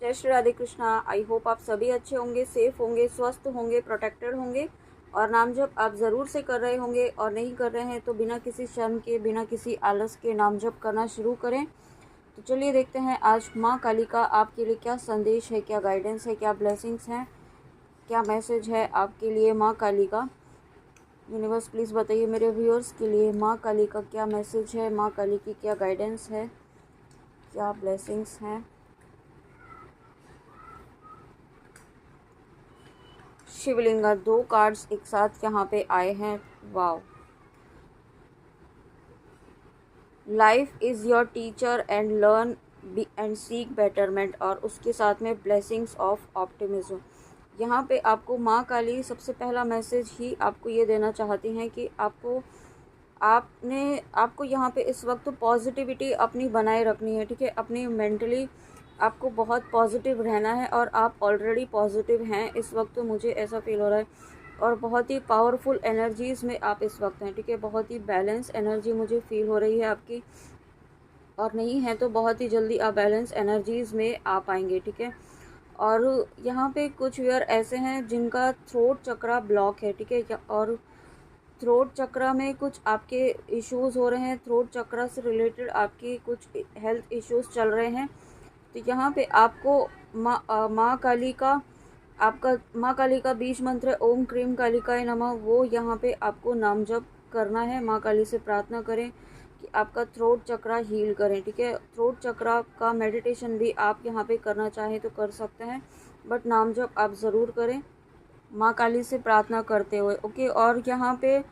जय Shri Radhe Krishna. I hope आप सभी अच्छे होंगे, सेफ होंगे, स्वस्थ होंगे, प्रोटेक्टेड होंगे और नाम जप आप ज़रूर से कर रहे होंगे। और नहीं कर रहे हैं तो बिना किसी शर्म के, बिना किसी आलस के नाम जप करना शुरू करें। तो चलिए देखते हैं आज माँ काली का आपके लिए क्या संदेश है, क्या गाइडेंस है, क्या ब्लेसिंग्स हैं, क्या मैसेज है आपके लिए माँ काली का। यूनिवर्स प्लीज़ बताइए मेरे व्यूअर्स के लिए माँ काली का क्या मैसेज है, माँ काली की क्या गाइडेंस है, क्या ब्लेसिंग्स हैं। शिवलिंगा 2 कार्ड्स एक साथ यहाँ पे आए हैं। Wow. Life is your teacher and learn and seek betterment, और उसके साथ में ब्लेसिंग्स ऑफ ऑप्टिमिज्म। यहाँ पे आपको माँ काली सबसे पहला मैसेज ही आपको ये देना चाहती हैं कि आपको यहाँ पे इस वक्त पॉजिटिविटी अपनी बनाए रखनी है, ठीक है। अपनी मेंटली आपको बहुत पॉजिटिव रहना है और आप ऑलरेडी पॉजिटिव हैं इस वक्त, तो मुझे ऐसा फील हो रहा है। और बहुत ही पावरफुल एनर्जीज़ में आप इस वक्त हैं, ठीक है। बहुत ही बैलेंस एनर्जी मुझे फील हो रही है आपकी, और नहीं है तो बहुत ही जल्दी आप बैलेंस एनर्जीज़ में आ पाएंगे, ठीक है। और यहाँ पे कुछ व्यूअर ऐसे हैं जिनका थ्रोट चक्रा ब्लॉक है, ठीक है। और थ्रोट चक्रा में कुछ आपके इश्यूज़ हो रहे हैं, थ्रोट चक्रा से रिलेटेड आपकी कुछ हेल्थ इश्यूज़ चल रहे हैं। तो यहाँ पे आपको माँ काली का माँ काली का बीज मंत्र ओम क्रीम कालिकाय नमः, वो यहाँ पे आपको नाम जप करना है। माँ काली से प्रार्थना करें कि आपका थ्रोट चक्रा हील करें, ठीक है। थ्रोट चक्रा का मेडिटेशन भी आप यहाँ पे करना चाहें तो कर सकते हैं, बट नाम जप आप ज़रूर करें माँ काली से प्रार्थना करते हुए, ओके। और यहाँ पे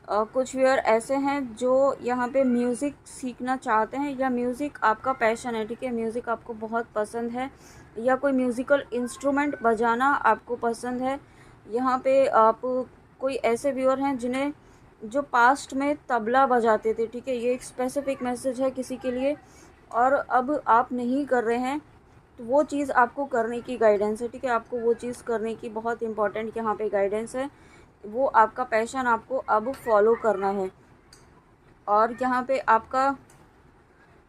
कुछ व्यूअर ऐसे हैं जो यहाँ पे म्यूज़िक सीखना चाहते हैं, या म्यूज़िक आपका पैशन है, ठीक है। म्यूज़िक आपको बहुत पसंद है, या कोई म्यूज़िकल इंस्ट्रूमेंट बजाना आपको पसंद है। यहाँ पे आप कोई ऐसे व्यूअर हैं जिन्हें जो पास्ट में तबला बजाते थे, ठीक है। ये एक स्पेसिफिक मैसेज है किसी के लिए, और अब आप नहीं कर रहे हैं तो वो चीज़ आपको करने की गाइडेंस है, ठीक है। आपको वो चीज़ करने की बहुत इंपॉर्टेंट यहाँ पे गाइडेंस है, वो आपका पैशन आपको अब फॉलो करना है। और यहाँ पे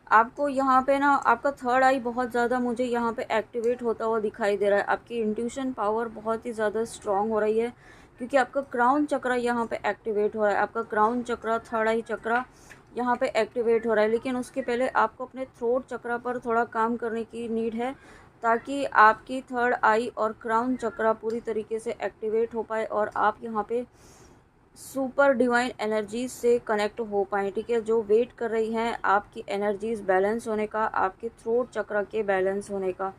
आपको यहाँ पे ना आपका थर्ड आई बहुत ज़्यादा मुझे यहाँ पे एक्टिवेट होता हुआ दिखाई दे रहा है। आपकी इंट्यूशन पावर बहुत ही ज़्यादा स्ट्रॉन्ग हो रही है, क्योंकि आपका क्राउन चक्रा यहाँ पे एक्टिवेट हो रहा है। आपका क्राउन चक्रा, थर्ड आई चक्रा यहाँ पे एक्टिवेट हो रहा है। लेकिन उसके पहले आपको अपने थ्रोट चक्रा पर थोड़ा काम करने की नीड है, ताकि आपकी थर्ड आई और क्राउन चक्रा पूरी तरीके से एक्टिवेट हो पाए और आप यहाँ पे सुपर डिवाइन एनर्जीज से कनेक्ट हो पाएँ, ठीक है। जो वेट कर रही हैं आपकी एनर्जीज बैलेंस होने का, आपके थ्रोट चक्र के बैलेंस होने का।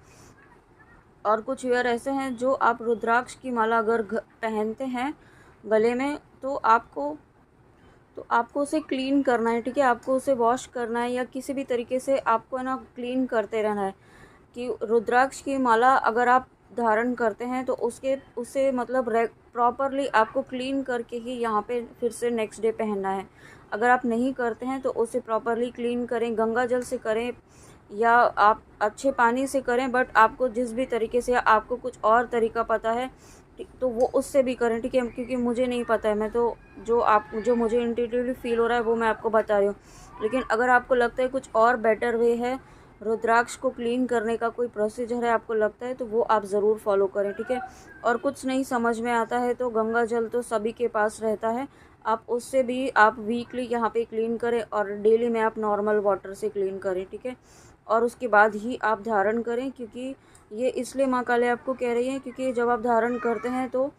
और कुछ वेयर ऐसे हैं जो आप रुद्राक्ष की माला अगर पहनते हैं गले में, तो आपको उसे क्लीन करना है, ठीक है। आपको उसे वॉश करना है, या किसी भी तरीके से आपको है ना क्लीन करते रहना है। कि रुद्राक्ष की माला अगर आप धारण करते हैं तो उसे मतलब प्रॉपरली आपको क्लीन करके ही यहाँ पे फिर से नेक्स्ट डे पहनना है। अगर आप नहीं करते हैं तो उसे प्रॉपरली क्लीन करें, गंगा जल से करें या आप अच्छे पानी से करें, बट आपको जिस भी तरीके से, आपको कुछ और तरीका पता है तो वो उससे भी करें, ठीक है। क्योंकि मुझे नहीं पता है, मैं तो जो मुझे इंट्यूटिवली फील हो रहा है वो मैं आपको बता रही हूँ। लेकिन अगर आपको लगता है कुछ और बेटर वे है, रुद्राक्ष को क्लीन करने का कोई प्रोसीजर है आपको लगता है, तो वो आप ज़रूर फॉलो करें, ठीक है। और कुछ नहीं समझ में आता है तो गंगा जल तो सभी के पास रहता है, आप उससे भी आप वीकली यहाँ पे क्लीन करें, और डेली में आप नॉर्मल वाटर से क्लीन करें, ठीक है। और उसके बाद ही आप धारण करें, क्योंकि ये इसलिए माँ काली आपको कह रही है, क्योंकि जब आप धारण करते हैं तो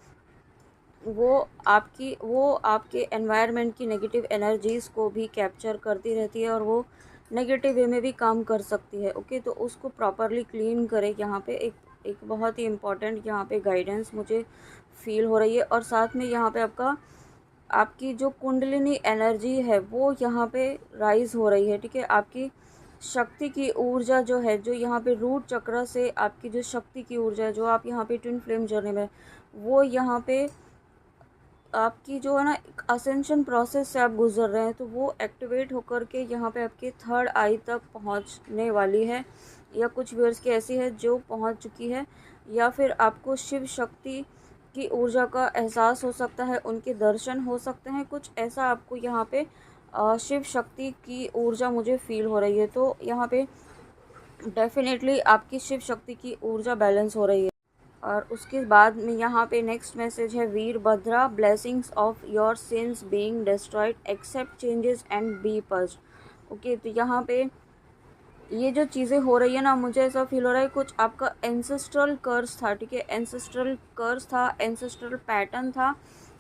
वो आपके एनवायरनमेंट की नेगेटिव एनर्जीज़ को भी कैप्चर करती रहती है, और वो नेगेटिव वे में भी काम कर सकती है, ओके। तो उसको प्रॉपरली क्लीन करें। यहाँ पे एक बहुत ही इम्पॉर्टेंट यहाँ पे गाइडेंस मुझे फील हो रही है। और साथ में यहाँ पे आपकी जो कुंडलिनी एनर्जी है वो यहाँ पे राइज़ हो रही है, ठीक है। आपकी शक्ति की ऊर्जा जो है, जो यहाँ पे रूट चक्र से आपकी जो शक्ति की ऊर्जा है, जो आप यहाँ पे ट्विन फ्लेम जर्नी में, वो यहाँ पे आपकी जो है ना असेंशन प्रोसेस से आप गुजर रहे हैं, तो वो एक्टिवेट होकर के यहाँ पे आपके थर्ड आई तक पहुँचने वाली है। या कुछ व्यूअर्स की ऐसी है जो पहुँच चुकी है, या फिर आपको शिव शक्ति की ऊर्जा का एहसास हो सकता है, उनके दर्शन हो सकते हैं, कुछ ऐसा आपको यहाँ पे शिव शक्ति की ऊर्जा मुझे फील हो रही है। तो यहाँ पे डेफिनेटली आपकी शिव शक्ति की ऊर्जा बैलेंस हो रही है। और उसके बाद में यहाँ पे नेक्स्ट मैसेज है, Veerabhadra, blessings of your sins being destroyed, accept changes and be poised. Okay, तो यहाँ पे ये जो चीज़ें हो रही है ना, मुझे ऐसा फील हो रहा है कुछ आपका एंसेस्ट्रल कर्स था, ठीक है, एंसेस्ट्रल कर्स था, एंसेस्ट्रल पैटर्न था,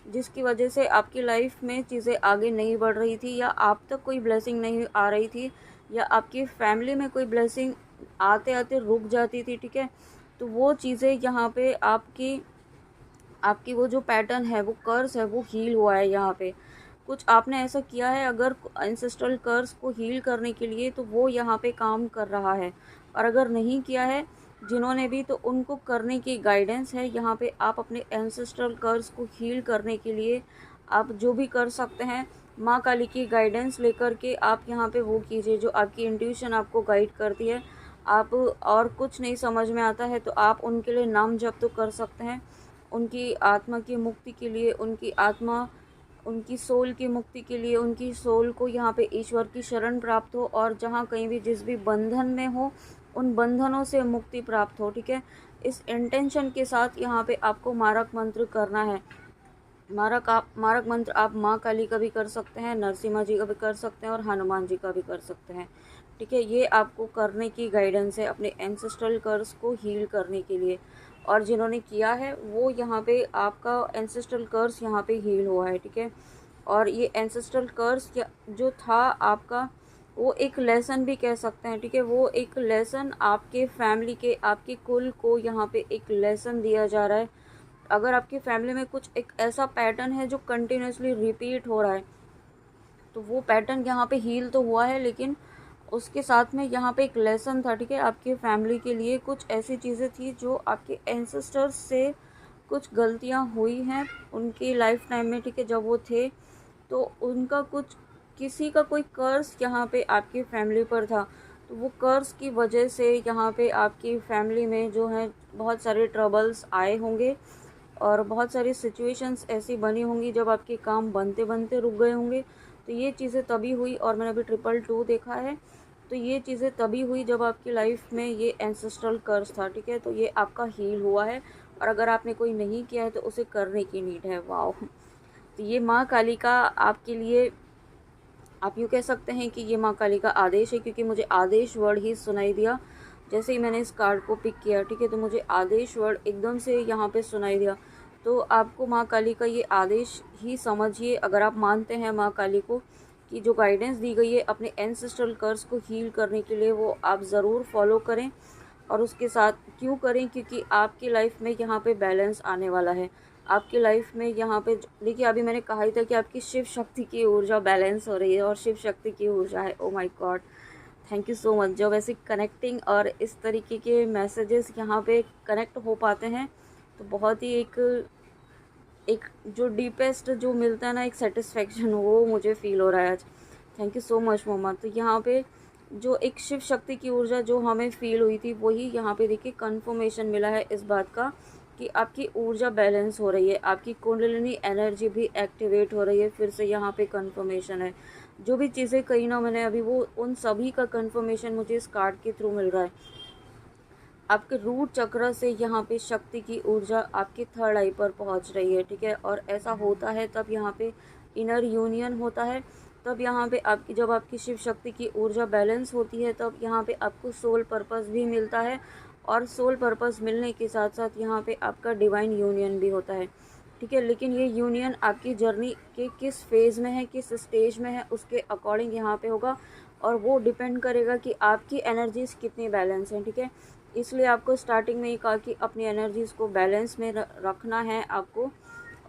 जिसकी वजह से आपकी लाइफ में चीज़ें आगे नहीं बढ़ रही थी, या आप तक कोई ब्लेसिंग नहीं आ रही थी, या आपकी फैमिली में कोई ब्लेसिंग आते आते रुक जाती थी, ठीक है। तो वो चीज़ें यहाँ पे आपकी आपकी वो जो पैटर्न है, वो कर्स है, वो हील हुआ है यहाँ पे। कुछ आपने ऐसा किया है अगर एंसेस्ट्रल कर्स को हील करने के लिए, तो वो यहाँ पे काम कर रहा है। और अगर नहीं किया है जिन्होंने भी, तो उनको करने की गाइडेंस है यहाँ पे। आप अपने एंसेस्ट्रल कर्स को हील करने के लिए आप जो भी कर सकते हैं, माँ काली की गाइडेंस लेकर के आप यहाँ पे वो कीजिए जो आपकी इंट्यूशन आपको गाइड करती है। आप और कुछ नहीं समझ में आता है तो आप उनके लिए नाम जप तो कर सकते हैं, उनकी आत्मा की मुक्ति के लिए, उनकी सोल की मुक्ति के लिए, उनकी सोल को यहाँ पे ईश्वर की शरण प्राप्त हो, और जहाँ कहीं भी जिस भी बंधन में हो, उन बंधनों से मुक्ति प्राप्त हो, ठीक है। इस इंटेंशन के साथ यहाँ पे आपको मारक मंत्र करना है। मारक मंत्र आप माँ काली का भी कर सकते हैं, नरसिम्हा जी का भी कर सकते हैं, और हनुमान जी का भी कर सकते हैं, ठीक है। ये आपको करने की गाइडेंस है अपने एंसेस्ट्रल कर्स को हील करने के लिए। और जिन्होंने किया है वो यहाँ पे आपका एंसेस्ट्रल कर्स यहाँ पे हील हुआ है, ठीक है। और ये एंसेस्ट्रल कर्स जो था आपका, वो एक लेसन भी कह सकते हैं, ठीक है। वो एक लेसन आपके फैमिली के, आपके कुल को यहाँ पे एक लेसन दिया जा रहा है। अगर आपकी फैमिली में कुछ एक ऐसा पैटर्न है जो कंटिन्यूसली रिपीट हो रहा है, तो वो पैटर्न यहाँ पे हील तो हुआ है, लेकिन उसके साथ में यहाँ पे एक लेसन था, ठीक है। आपकी फैमिली के लिए कुछ ऐसी चीज़ें थी जो आपके एंसेस्टर्स से कुछ गलतियाँ हुई हैं उनकी लाइफ टाइम में, ठीक है, जब वो थे, तो उनका कुछ किसी का कोई कर्ज यहाँ पे आपकी फैमिली पर था। तो वो कर्ज की वजह से यहाँ पे आपकी फैमिली में जो है बहुत सारे ट्रबल्स आए होंगे, और बहुत सारी सिचुएशंस ऐसी बनी होंगी जब आपके काम बनते बनते रुक गए होंगे। तो ये चीज़ें तभी हुई, और मैंने अभी 222 देखा है, तो ये चीज़ें तभी हुई जब आपकी लाइफ में ये एंसेस्ट्रल कर्स था, ठीक है। तो ये आपका हील हुआ है, और अगर आपने कोई नहीं किया है तो उसे करने की नीड है। वाओ, तो ये माँ काली का आपके लिए, आप यूँ कह सकते हैं कि ये माँ काली का आदेश है, क्योंकि मुझे आदेश वर्ड ही सुनाई दिया जैसे ही मैंने इस कार्ड को पिक किया, ठीक है। तो मुझे आदेश वर्ड एकदम से यहाँ पे सुनाई दिया। तो आपको माँ काली का ये आदेश ही समझिए, अगर आप मानते हैं माँ काली को, कि जो गाइडेंस दी गई है अपने एंसेस्ट्रल कर्स को हील करने के लिए, वो आप ज़रूर फॉलो करें। और उसके साथ क्यों करें, क्योंकि आपकी लाइफ में यहाँ पे बैलेंस आने वाला है। आपकी लाइफ में यहाँ पे देखिए, अभी मैंने कहा ही था कि आपकी शिव शक्ति की ऊर्जा बैलेंस हो रही है, और शिव शक्ति की ऊर्जा है, oh my God, thank you so much. जब ऐसी कनेक्टिंग और इस तरीके के मैसेजेस यहाँ पे कनेक्ट हो पाते हैं, तो बहुत ही एक जो डीपेस्ट जो मिलता है ना, एक सेटिस्फेक्शन, वो मुझे फील हो रहा है आज। थैंक यू सो मच मम्मा। तो यहाँ पे जो एक शिव शक्ति की ऊर्जा जो हमें फील हुई थी, वही यहाँ पे देखिए कंफर्मेशन मिला है इस बात का कि आपकी ऊर्जा बैलेंस हो रही है, आपकी कुंडलिनी एनर्जी भी एक्टिवेट हो रही है। फिर से यहाँ पे कंफर्मेशन है। जो भी चीज़ें कही ना मैंने अभी, वो उन सभी का कंफर्मेशन मुझे इस कार्ड के थ्रू मिल रहा है। आपके रूट चक्र से यहाँ पे शक्ति की ऊर्जा आपके थर्ड आई पर पहुँच रही है, ठीक है। और ऐसा होता है तब यहाँ पे इनर यूनियन होता है, तब यहाँ पे आपकी, जब आपकी शिव शक्ति की ऊर्जा बैलेंस होती है, तब यहाँ पे आपको सोल पर्पस भी मिलता है। और सोल पर्पस मिलने के साथ साथ यहाँ पे आपका डिवाइन यूनियन भी होता है, ठीक है। लेकिन ये यूनियन आपकी जर्नी के किस फेज़ में है, किस स्टेज में है, उसके अकॉर्डिंग यहाँ पे होगा, और वो डिपेंड करेगा कि आपकी एनर्जीज़ कितनी बैलेंस हैं, ठीक है। इसलिए आपको स्टार्टिंग में ही कहा कि अपनी एनर्जीज़ को बैलेंस में रखना है आपको,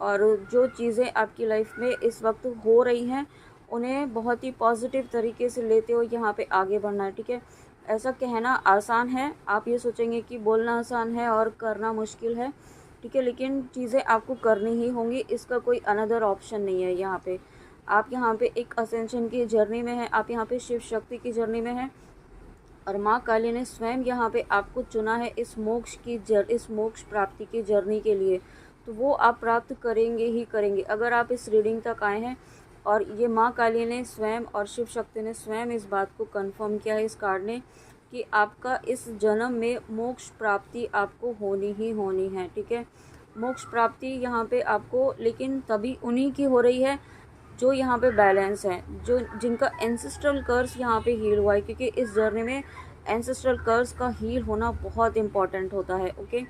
और जो चीज़ें आपकी लाइफ में इस वक्त हो रही हैं उन्हें बहुत ही पॉजिटिव तरीके से लेते हुए यहाँ पे आगे बढ़ना है, ठीक है। ऐसा कहना आसान है, आप ये सोचेंगे कि बोलना आसान है और करना मुश्किल है, ठीक है, लेकिन चीज़ें आपको करनी ही होंगी, इसका कोई अनदर ऑप्शन नहीं है। यहाँ पे आप यहाँ पे एक असेंशन की जर्नी में है, आप यहाँ पे शिव शक्ति की जर्नी में है, और माँ काली ने स्वयं यहाँ पे आपको चुना है इस मोक्ष प्राप्ति की जर्नी के लिए। तो वो आप प्राप्त करेंगे ही करेंगे। अगर आप इस रीडिंग तक आए हैं, और ये माँ काली ने स्वयं और शिव शक्ति ने स्वयं इस बात को कंफर्म किया है इस कार्ड ने, कि आपका इस जन्म में मोक्ष प्राप्ति आपको होनी ही होनी है, ठीक है। मोक्ष प्राप्ति यहाँ पे आपको लेकिन तभी उन्हीं की हो रही है जो यहाँ पे बैलेंस है, जो जिनका एंसेस्ट्रल कर्स यहाँ पे हील हुआ है, क्योंकि इस जर्नी में एंसेस्ट्रल कर्स का हील होना बहुत इंपॉर्टेंट होता है, ओके।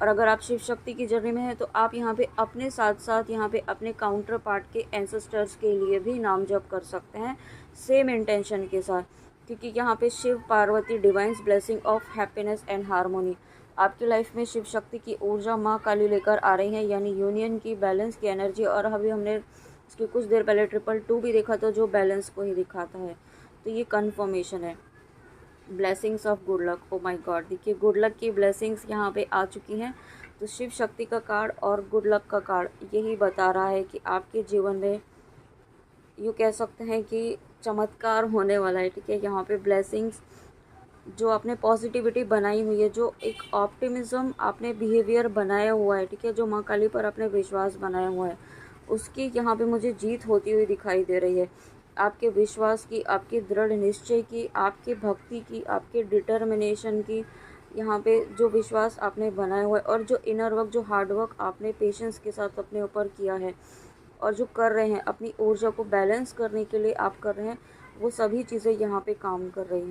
और अगर आप शिव शक्ति की जर्नी में हैं तो आप यहाँ पे अपने साथ साथ यहाँ पे अपने काउंटर पार्ट के एंसेस्टर्स के लिए भी नाम जप कर सकते हैं सेम इंटेंशन के साथ, क्योंकि यहाँ पे Shiv Parvati divines blessing of happiness and harmony आपकी लाइफ में शिव शक्ति की ऊर्जा माँ काली लेकर आ रही है, यानी यूनियन की, बैलेंस की एनर्जी। और अभी हमने इसके कुछ देर पहले 222 भी देखा था जो बैलेंस को ही दिखाता है, तो ये कन्फर्मेशन है। Blessings of good luck, oh my God, देखिए गुड लक की ब्लेसिंग्स यहाँ पे आ चुकी हैं। तो शिव शक्ति का कार्ड और गुड लक का कार्ड यही बता रहा है कि आपके जीवन में यूँ कह सकते हैं कि चमत्कार होने वाला है, ठीक है। यहाँ पे ब्लेसिंग्स, जो आपने पॉजिटिविटी बनाई हुई है, जो एक ऑप्टिमिज्म आपने बिहेवियर बनाया हुआ है, ठीक है, जो माँ काली पर आपने विश्वास बनाया हुआ है, उसकी यहाँ पे मुझे जीत होती हुई दिखाई दे रही है। आपके विश्वास की, आपकी दृढ़ निश्चय की, आपकी भक्ति की, आपके डिटर्मिनेशन की, यहाँ पे जो विश्वास आपने बनाया हुआ है और जो इनर वर्क, जो हार्ड वर्क आपने पेशेंस के साथ अपने ऊपर किया है और जो कर रहे हैं अपनी ऊर्जा को बैलेंस करने के लिए आप कर रहे हैं, वो सभी चीज़ें यहाँ पे काम कर रही हैं।